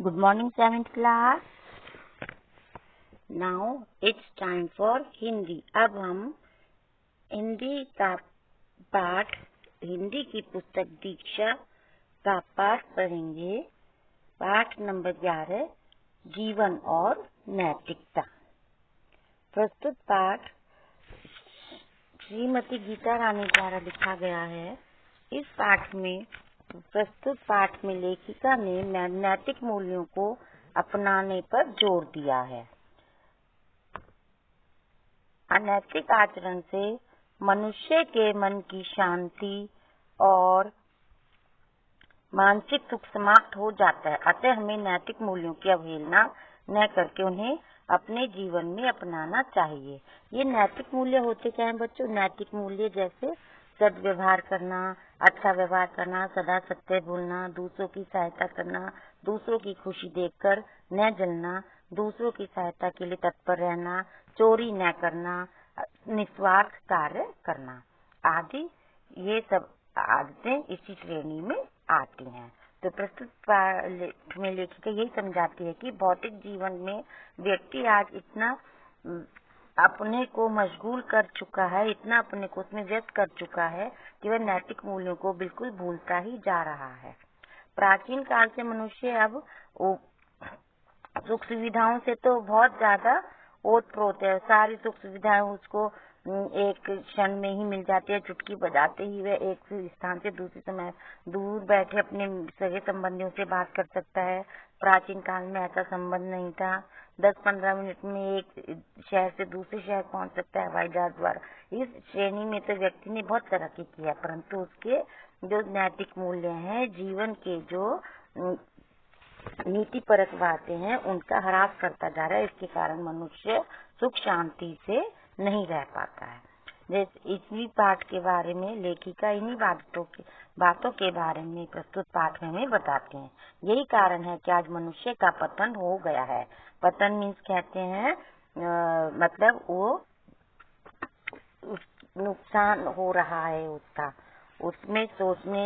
Good morning, 7th class. Now it's time for Hindi. अब हम हिंदी का पाठ, हिंदी की पुस्तक दीक्षा का पाठ पढ़ेंगे. पाठ नंबर 11, जीवन और नैतिकता. प्रस्तुत पाठ श्रीमती गीता रानी द्वारा लिखा गया है. इस पाठ में प्रस्तुत पाठ में लेखिका ने नैतिक मूल्यों को अपनाने पर जोर दिया है. अनैतिक आचरण से मनुष्य के मन की शांति और मानसिक सुख समाप्त हो जाता है. अतः हमें नैतिक मूल्यों की अवहेलना न करके उन्हें अपने जीवन में अपनाना चाहिए. ये नैतिक मूल्य होते क्या हैं बच्चों? नैतिक मूल्य जैसे सद्व्यवहार करना, अच्छा व्यवहार करना, सदा सत्य बोलना, दूसरों की सहायता करना, दूसरों की खुशी देखकर न जलना, दूसरों की सहायता के लिए तत्पर रहना, चोरी न करना, निस्वार्थ कार्य करना आदि, ये सब आदतें इसी श्रेणी में आती हैं. तो प्रस्तुत पाठ में लेखिका यही समझाती है कि भौतिक जीवन में व्यक्ति आज इतना अपने को मशगूल कर चुका है, इतना अपने को उसमें व्यस्त कर चुका है कि वह नैतिक मूल्यों को बिल्कुल भूलता ही जा रहा है. प्राचीन काल से मनुष्य अब सुख सुविधाओं से तो बहुत ज्यादा ओत-प्रोत है. सारी सुख सुविधाएं उसको एक क्षण में ही मिल जाती है. चुटकी बजाते ही वह एक स्थान से दूसरे समय दूर बैठे अपने सगे संबंधियों से बात कर सकता है. प्राचीन काल में ऐसा संबंध नहीं था. 10-15 मिनट में एक शहर से दूसरे शहर पहुंच सकता है हवाई जहाज द्वारा. इस श्रेणी में तो व्यक्ति ने बहुत तरक्की की है, परंतु उसके जो नैतिक मूल्य हैं, जीवन के जो नीति परक बातें हैं, उनका ह्रास करता जा रहा है. इसके कारण मनुष्य सुख शांति से नहीं रह पाता है. जैसे इसी पाठ के बारे में लेखिका इन्हीं बातों के बारे में प्रस्तुत पाठ में हमें बताते हैं. यही कारण है कि आज मनुष्य का पतन हो गया है. पतन मीन्स कहते हैं मतलब वो नुकसान हो रहा है उसका. उसमें सोचने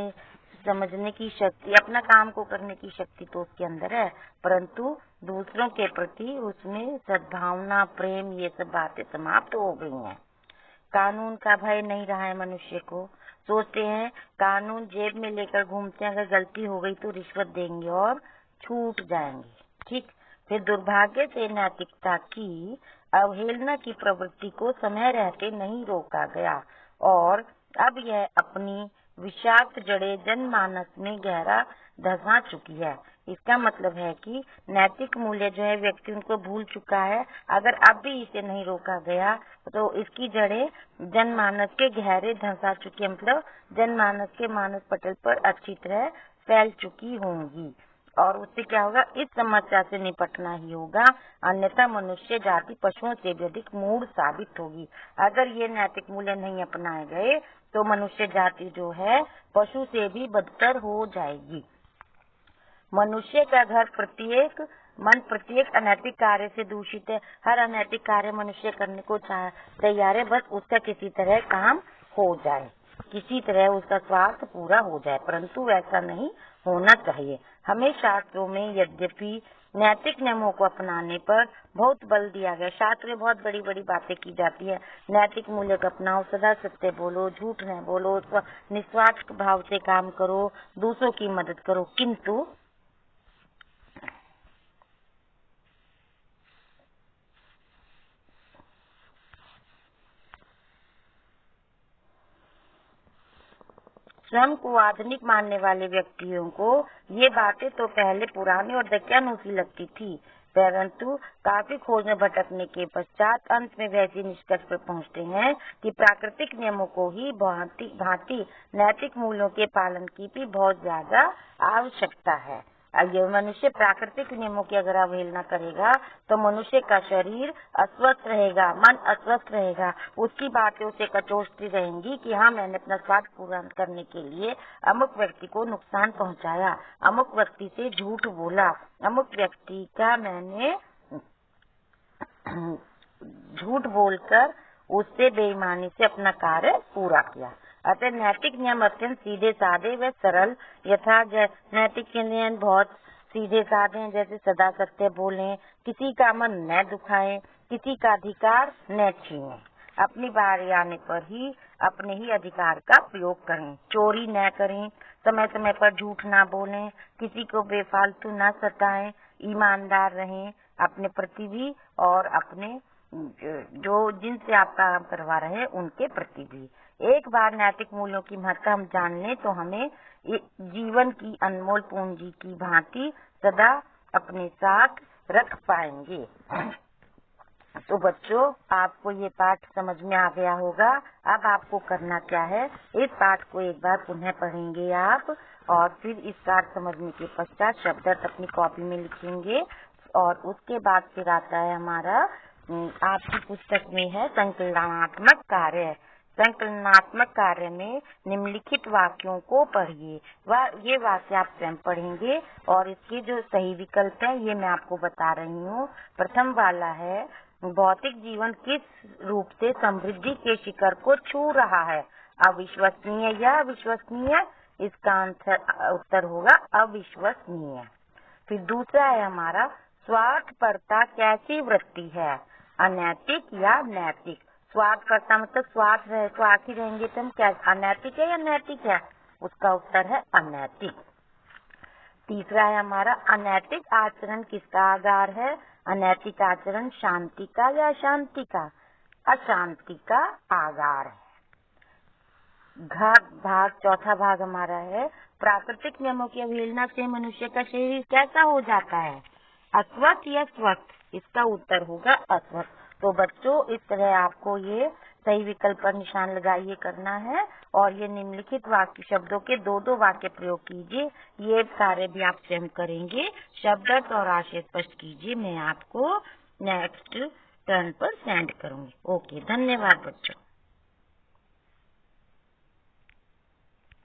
समझने की शक्ति, अपना काम को करने की शक्ति तो उसके अंदर है, परंतु दूसरों के प्रति उसमें सद्भावना, प्रेम, ये सब बातें समाप्त हो गई हैं. कानून का भय नहीं रहा है. मनुष्य को सोचते हैं कानून जेब में लेकर घूमते हैं, अगर गलती हो गई तो रिश्वत देंगे और छूट जाएंगे. ठीक. फिर दुर्भाग्य से नैतिकता की अवहेलना की प्रवृत्ति को समय रहते नहीं रोका गया और अब यह अपनी विषाक्त जड़ें जनमानस में गहरा धंसा चुकी है. इसका मतलब है कि नैतिक मूल्य जो है व्यक्ति उनको भूल चुका है. अगर अब भी इसे नहीं रोका गया तो इसकी जड़ें जनमानस के गहरे धंसा चुकी है, मतलब जनमानस के मानस पटल पर अच्छी तरह फैल चुकी होंगी. और उससे क्या होगा? इस समस्या से निपटना ही होगा, अन्यथा मनुष्य जाति पशुओं से भी अधिक मूढ़ साबित होगी. अगर ये नैतिक मूल्य नहीं अपनाए गए तो मनुष्य जाति जो है पशु से भी बदतर हो जाएगी. मनुष्य का घर प्रत्येक अनैतिक कार्य से दूषित है. हर अनैतिक कार्य मनुष्य करने को तैयार है, बस उसका किसी तरह काम हो जाए, किसी तरह उसका स्वार्थ पूरा हो जाए, परंतु वैसा नहीं होना चाहिए. हमें शास्त्रों में यद्यपि नैतिक नियमों को अपनाने पर बहुत बल दिया गया. शास्त्र में बहुत बड़ी बड़ी बातें की जाती है. नैतिक मूल्य को अपनाओ, सदा सत्य बोलो, झूठ न बोलो, निस्वार्थ भाव से काम करो, दूसरों की मदद करो. किंतु स्वयं को आधुनिक मानने वाले व्यक्तियों को ये बातें तो पहले पुरानी और दकियानूसी लगती थी, परंतु काफी खोज में भटकने के पश्चात अंत में वैसे निष्कर्ष पर पहुंचते हैं कि प्राकृतिक नियमों को ही भांति नैतिक मूल्यों के पालन की भी बहुत ज्यादा आवश्यकता है. अगर मनुष्य प्राकृतिक नियमों की अगर अवहेलना करेगा तो मनुष्य का शरीर अस्वस्थ रहेगा, मन अस्वस्थ रहेगा. उसकी बातें उसे कचोटती रहेंगी कि हाँ, मैंने अपना स्वार्थ पूरा करने के लिए अमुक व्यक्ति को नुकसान पहुंचाया, अमुक व्यक्ति से झूठ बोला, अमुक व्यक्ति का मैंने झूठ बोलकर उससे बेईमानी से अपना कार्य पूरा किया. अतः नैतिक नियम अत्यंत सीधे साधे व सरल यथा नैतिक नियम बहुत सीधे साधे जैसे सदा सत्य बोलें, किसी का मन न दुखाएं, किसी का अधिकार न छीनें, अपनी बारी आने पर ही अपने ही अधिकार का प्रयोग करें, चोरी न करें, समय समय पर झूठ ना बोलें, किसी को बेफालतू न सताएं, ईमानदार रहें अपने प्रति भी और अपने जो जिनसे आप काम करवा रहे हैं उनके प्रति भी। एक बार नैतिक मूल्यों की महत्ता हम जान लें तो हमें जीवन की अनमोल पूंजी की भांति सदा अपने साथ रख पाएंगे। तो बच्चों, आपको ये पाठ समझ में आ गया होगा। अब आपको करना क्या है, इस पाठ को एक बार पुनः पढ़ेंगे आप और फिर इस पाठ समझने के पश्चात शब्द अपनी कॉपी में लिखेंगे और उसके बाद फिर आता है हमारा आपकी पुस्तक में है संकलनात्मक कार्य। संकलनात्मक कार्य में निम्नलिखित वाक्यों को पढ़िए। ये वाक्य आप स्वयं पढ़ेंगे और इसके जो सही विकल्प है ये मैं आपको बता रही हूँ। प्रथम वाला है, भौतिक जीवन किस रूप से समृद्धि के शिखर को छू रहा है, अविश्वसनीय या विश्वसनीय? इसका उत्तर होगा अविश्वसनीय। फिर दूसरा है हमारा, स्वार्थपरता कैसी वृत्ति है, अनैतिक या नैतिक? स्वार्थपरता मतलब स्वार्थ रहे, स्वार्थी रहेंगे तो हम क्या अनैतिक है या नैतिक है? उसका उत्तर है अनैतिक। तीसरा है हमारा, अनैतिक आचरण किसका आधार है, अनैतिक आचरण शांति का या अशांति का? अशांति का आधार है। चौथा भाग हमारा है, प्राकृतिक नियमों की अवहेलना से मनुष्य का शरीर कैसा हो जाता है, अस्वस्थ या स्वस्थ? इसका उत्तर होगा अस्वस्थ। तो बच्चों, इस तरह आपको ये सही विकल्प पर निशान लगाइए करना है और ये निम्नलिखित वाक्य शब्दों के दो वाक्य प्रयोग कीजिए। ये कार्य भी आप स्वयं करेंगे। शब्द और आशय स्पष्ट कीजिए। मैं आपको नेक्स्ट टर्न पर सेंड करूंगी। ओके, धन्यवाद बच्चों।